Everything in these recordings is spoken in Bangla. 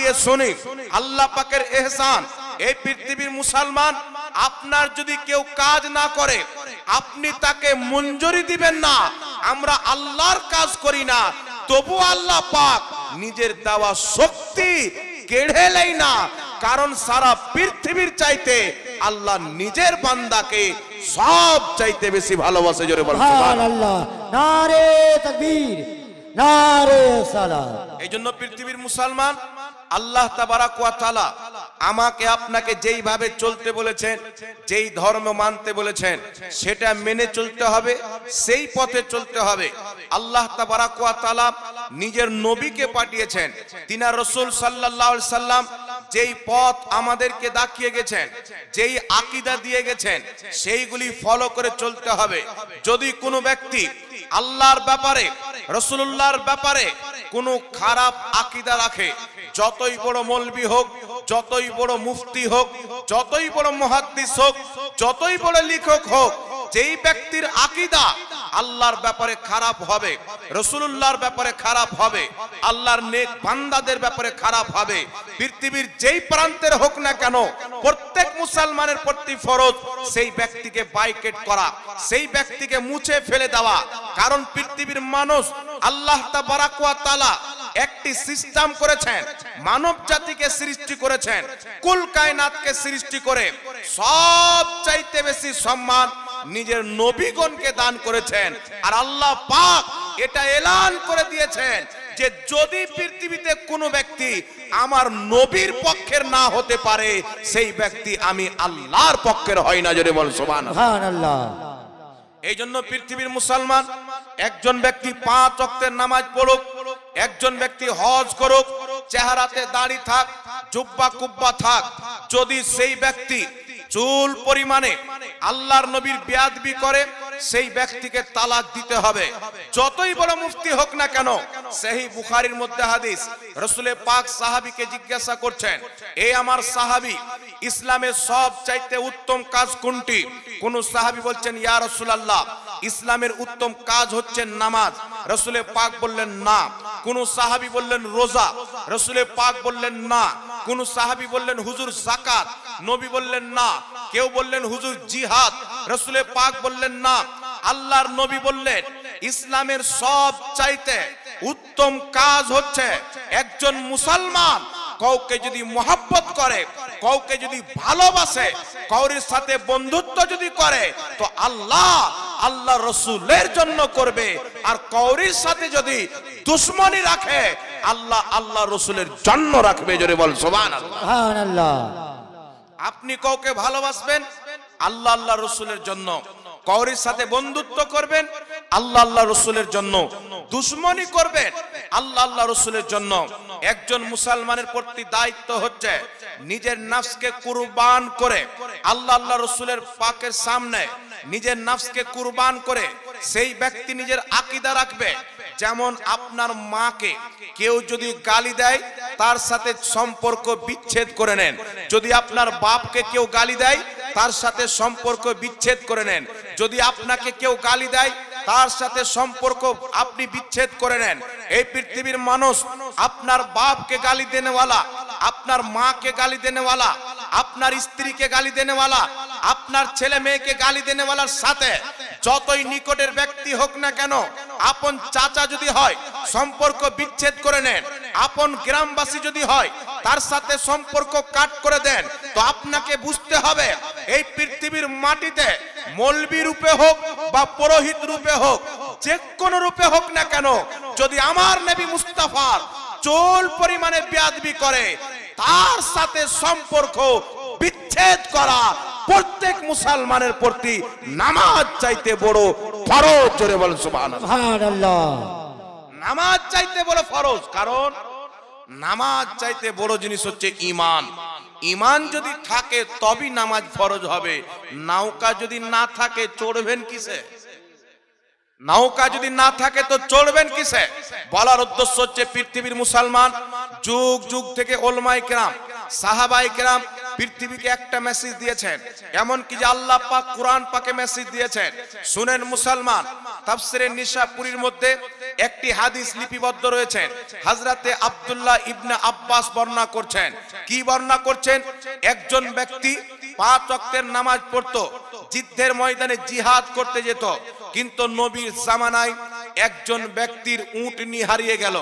দিয়ে শুনি আল্লাহ পাকের ইহসান। এই পৃথিবীর মুসলমান, আপনার যদি কেউ কাজ না করে আপনি তাকে মঞ্জুরি দিবেন না। আমরা আল্লাহর কাজ করি না, তবু আল্লাহ পাক নিজের দেওয়া শক্তি কেড়ে নেয় না। কারণ সারা পৃথিবীর চাইতে আল্লাহ নিজের বান্দাকে সব চাইতে বেশি ভালোবাসে। জোরে বলুন সুবহানাল্লাহ। নারে তাকবীর, নারে সালাত। এই জন্য পৃথিবীর মুসলমান, আল্লাহ তাবারাক ওয়া তাআলা আমাকে আপনাকে যেইভাবে চলতে বলেছেন, যেই ধর্ম মানতে বলেছেন, সেটা মেনে চলতে হবে, সেই পথে চলতে হবে। আল্লাহ তাবারাক ওয়া তাআলা নিজের নবীকে পাঠিয়েছেন, তিনার রাসূল সাল্লাল্লাহু আলাইহি সাল্লাম যেই পথ আমাদেরকে দেখিয়ে গেছেন, যেই আকীদা দিয়ে গেছেন, সেইগুলি ফলো করে চলতে হবে। যদি কোনো ব্যক্তি আল্লাহর ব্যাপারে, রাসূলুল্লাহর ব্যাপারে কোনো খারাপ আকীদা রাখে, যতই বড় মৌলবি হোক, যতই বড় মুফতি হোক, যতই বড় মুহাদ্দিস হোক, যতই বড় লেখক হোক, যেই ব্যক্তির আকীদা আল্লাহর ব্যাপারে খারাপ হবে, রাসূলুল্লাহর ব্যাপারে খারাপ হবে, আল্লাহর নেক বান্দাদের ব্যাপারে খারাপ হবে, পৃথিবীর যেই প্রান্তের হোক না কেন, প্রত্যেক মুসলমানের প্রতি ফরজ সেই ব্যক্তিকে বাইকট করা, সেই ব্যক্তিকে মুছে ফেলে দেওয়া। কারণ পৃথিবীর মানুষ, আল্লাহ তাবারাক ওয়া তাআলা একটি সিস্টেম করেছেন, মানব জাতিকে সৃষ্টি করেছেন, কুল কায়নাতকে সৃষ্টি করে সব চাইতে বেশি সম্মান নিজের নবীগণকে দান করেছেন। আর আল্লাহ পাক এটা এলান করে দিয়েছেন যে যদি পৃথিবীতে কোনো ব্যক্তি আমার নবীর পক্ষের না হতে পারে, সেই ব্যক্তি আমি আল্লাহর পক্ষের হয় না। জোরে বল সুবহানাল্লাহ। এই জন্য পৃথিবীর মুসলমান, একজন ব্যক্তি 5 ওয়াক্তের নামাজ পড়ুক, একজন ব্যক্তি হজ করুক, চেহারাতে দাড়ি থাক, জুব্বা কুব্বা থাক, যদি সেই ব্যক্তি চুল পরিমাণে আল্লাহর নবীর বেয়াদবি করে, সেই ব্যক্তিকে তালাক দিতে হবে। যতই বড় মুফতি হোক না কেন। সহিহ বুখারীর মধ্যে হাদিস, রাসূল পাক সাহাবীকে জিজ্ঞাসা করছেন, এই আমার সাহাবী, ইসলামের সব চাইতে উত্তম কাজ কোনটি? কোন সাহাবী বলছেন, ইয়া রাসূলুল্লাহ, ইসলামের উত্তম কাজ হচ্ছে নামাজ। রাসূল পাক বললেন না। কোন সাহাবী বললেন রোজা, রাসূল পাক বললেন না। কোন সাহাবী বললেন হুজুর যাকাত, নবী বললেন না। কেউ বললেন হুজুর জিহাদ, রাসূল পাক বললেন না। আল্লাহর নবী বললেন ইসলামের সব চাইতে উত্তম কাজ হচ্ছে একজন মুসলমান কাউকে যদি মহব্বত করে, কাউকে যদি ভালোবাসে, কাউরির সাথে বন্ধুত্ব যদি করে, তো আল্লাহ রাসূলের জন্য করবে। আর কাউরির সাথে যদি দুশমনি রাখে, আল্লাহ রাসূলের জন্য রাখবে। জোরে বল সুবহানাল্লাহ। আপনি কাউকে ভালোবাসবেন আল্লাহ রাসূলের জন্য, কাউরির সাথে বন্ধুত্ব করবেন আল্লাহ রাসূলের জন্য, দুশমনি করবেন আল্লাহ রাসূলের জন্য। একজন মুসলমানের প্রতি দায়িত্ব হচ্ছে নিজের নফসকে কুরবান করে আল্লাহ রাসূলের পাকের সামনে নিজের নফসকে কুরবান করে সেই ব্যক্তি নিজের আকীদা রাখবে। যেমন আপনার মাকে কেউ যদি গালি দেয়, তার সাথে সম্পর্ক বিচ্ছেদ করে নেন। যদি আপনার বাপকে কেউ গালি দেয়, তার সাথে সম্পর্ক বিচ্ছেদ করে নেন। যদি আপনাকে কেউ গালি দেয়, তার সাথে সম্পর্ক আপনি বিচ্ছেদ করে নেন। এই পৃথিবীর মানুষ আপনার বাপকে গালি দেনেওয়ালা, আপনার মাকে গালি দেনেওয়ালা, আপনার স্ত্রীকে গালি দেনেওয়ালা, আপনার ছেলে মেয়েকে গালি দেনেওয়ালার সাথে যতই নিকটের ব্যক্তি হোক না কেন, আপন চাচা যদি হয় সম্পর্ক বিচ্ছেদ করে নেন, আপন গ্রামবাসী যদি হয় তার সাথে সম্পর্ক কাট করে দেন। তো আপনাকে বুঝতে হবে এই পৃথিবীর মাটিতে মৌলবী রূপে হোক বা পুরোহিত রূপে হোক, যে কোন রূপে হোক না কেন, যদি আমার নবী মুস্তাফার চুল পরিমাণে বেয়াদবি করে, তার সাথে সম্পর্ক বিচ্ছেদ করা প্রত্যেক মুসলমানের প্রতি নামাজ চাইতে বড় ফরজ। জোরে বলেন সুবহানাল্লাহ। নামাজ চাইতে বড় ফরজ, কারণ নামাজ চাইতে বড় জিনিস হচ্ছে ঈমান। ঈমান যদি থাকে তবেই নামাজ ফরজ হবে। নৌকা যদি না থাকে চড়বেন কিসে? নৌকা যদি না থাকে তো চড়বেন কিসে? বলার উদ্দেশ্য হচ্ছে পৃথিবীর মুসলমান যুগ যুগ থেকে উলামায়ে কেরাম, সাহাবায়ে কেরাম পৃথিবীকে একটা মেসেজ দিয়েছেন, এমন কি যে আল্লাহ পাক কুরআন পাকে মেসেজ দিয়েছেন। শুনেন মুসলমান, তাফসিরে নিশাপুরীর মধ্যে একটি হাদিস লিপিবদ্ধ রয়েছে। হযরতে আব্দুল্লাহ ইবনে আব্বাস বর্ণনা করছেন। কি বর্ণনা করছেন? একজন ব্যক্তি 5 ওয়াক্তের নামাজ পড়তো, যুদ্ধের ময়দানে জিহাদ করতে যেত, কিন্তু নবীর জামানায় একজন ব্যক্তির উটনি হারিয়ে গেল।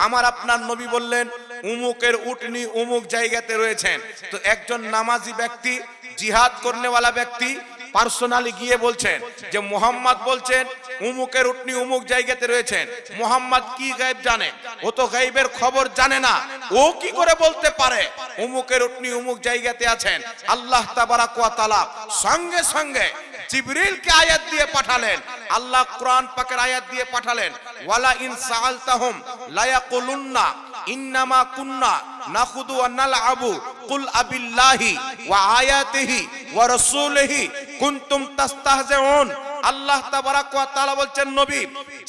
আমার আপনার নবী বললেন উমুকের উটনি উমুক জায়গাতে রয়েছেন। তো একজন নামাজি ব্যক্তি, জিহাদ করনেওয়ালা ব্যক্তি পার্সোনালি গিয়ে বলছেন যে মুহাম্মদ বলছেন উমুকের উটনি উমুক জায়গাতে রয়েছেন। মুহাম্মদ কি গায়েব জানে? ও তো গায়েবের খবর জানে না। ও কি করে বলতে পারে উমুকের উটনি উমুক জায়গাতে আছেন? আল্লাহ তাবারাক ওয়া তাআলা সঙ্গে সঙ্গে জিবরিলকে আয়াত দিয়ে পাঠালেন। আল্লাহ কোরআন পাকের আয়াত দিয়ে পাঠালেন, ওয়ালা ইন সাআলতাহুম লা ইয়াকুলুন্না ইন্নামা কুন্না নাখুদু ওয়া নালআবু কুল আবিল্লাহি ওয়া আয়াতিহি ওয়া রাসূলিহি কুনতুম তাস্তাহজিউন। আল্লাহ তাবারাক ওয়া তাআলা বলছেন নবী,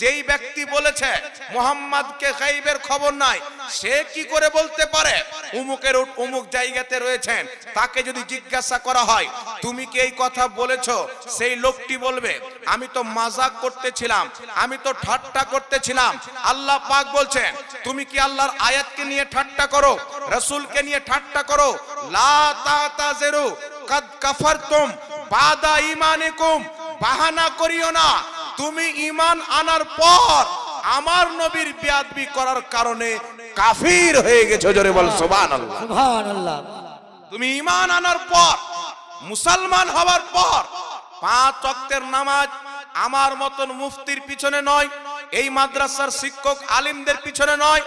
যেই ব্যক্তি বলেছে মুহাম্মদকে গায়বের খবর নাই, সে কি করে বলতে পারে উমুকের উমুক জায়গাতে রয়েছেন? তাকে যদি জিজ্ঞাসা করা হয় তুমি কি এই কথা বলেছো, সেই লোকটি বলবে আমি তো মাজাক করতেছিলাম, আমি তো ঠাট্টা করতেছিলাম। আল্লাহ পাক বলছেন তুমি কি আল্লাহর আয়াতকে নিয়ে ঠাট্টা করো, রাসূলকে নিয়ে ঠাট্টা করো? লা তাতাজিরু কাদ কাফারতুম বাদা ঈমানিকুম। বাহানা করিও না, তুমি ঈমান আনার পর আমার নবীর বেয়াদবি করার কারণে কাফির হয়ে গেছো। জোরে বল সুবহানাল্লাহ। সুবহানাল্লাহ। তুমি ঈমান আনার পর, মুসলমান হওয়ার পর 5 ওয়াক্তের নামাজ আমার মতন মুফতির পিছনে নয়, এই মাদ্রাসার শিক্ষক আলিমদের পিছনে নয়,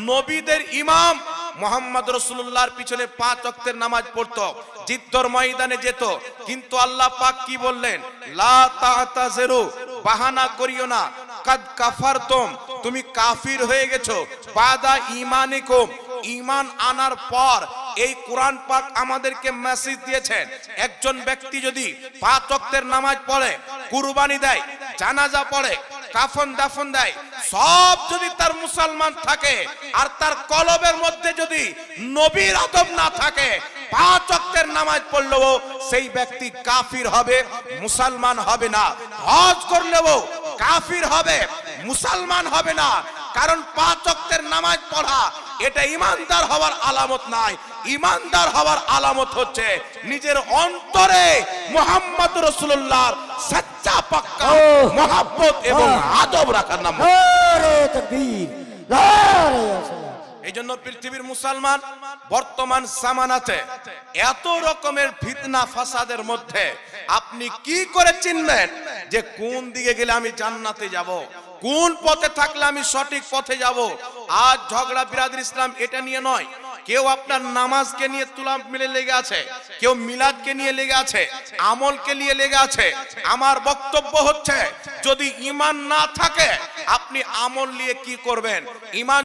নবীদের ইমাম মুহাম্মদ রাসূলুল্লাহর পিছনে 5 ওয়াক্তের নামাজ পড়তো, যুদ্ধের ময়দানে যেত। কিন্তু আল্লাহ পাক কি বললেন? লা তাতাজিরু, বাহানা করিও না, কাদ কাফারতুম, তুমি কাফির হয়ে গেছো, বাদা ঈমানিকুম, ঈমান আনার পর। এই কোরআন পাক আমাদেরকে মেসেজ দিয়েছেন, একজন ব্যক্তি যদি 5 ওয়াক্তের নামাজ পড়ে, কুরবানি দেয়, জানাজা পড়ে, কাফন দাফন দেয়, সব যদি তার মুসলমান থাকে আর তার কলবের মধ্যে যদি নবীর আদব না থাকে, 5 ওয়াক্তের নামাজ পড়লেও সেই ব্যক্তি কাফির হবে, মুসলমান হবে না। হজ করলেও কাফির হবে, মুসলমান হবে না। কারণ 5 ওয়াক্তের নামাজ পড়া এটা ঈমানদার হওয়ার আলামত নয়। ঈমানদার হওয়ার আলামত হচ্ছে নিজের অন্তরে মুহাম্মদ রাসূলুল্লাহর সচ্চা পাক্কা মহব্বত এবং আদব রাখার নাম। নারে তাকবীর, নারে সালাত। এই জন্য পৃথিবীর মুসলমান বর্তমান জামানাতে এত রকমের ফিতনা ফাসাদের মধ্যে আপনি কি করে চিনবেন যে কোন দিকে গেলে আমি জান্নাতে যাব, কোন পথে থাকলে আমি সঠিক পথে যাব? আজ ঝগড়া বিরাদর ইসলাম এটা নিয়ে নয়। কেউ আপনার নামাজকে নিয়ে তুলা মিলে লেগে আছে, কেউ মিলাদকে নিয়ে লেগে আছে, আমলকে নিয়ে লেগে আছে। আমার বক্তব্য হচ্ছে যদি ঈমান না থাকে আপনি আমল নিয়ে কি করবেন? ঈমান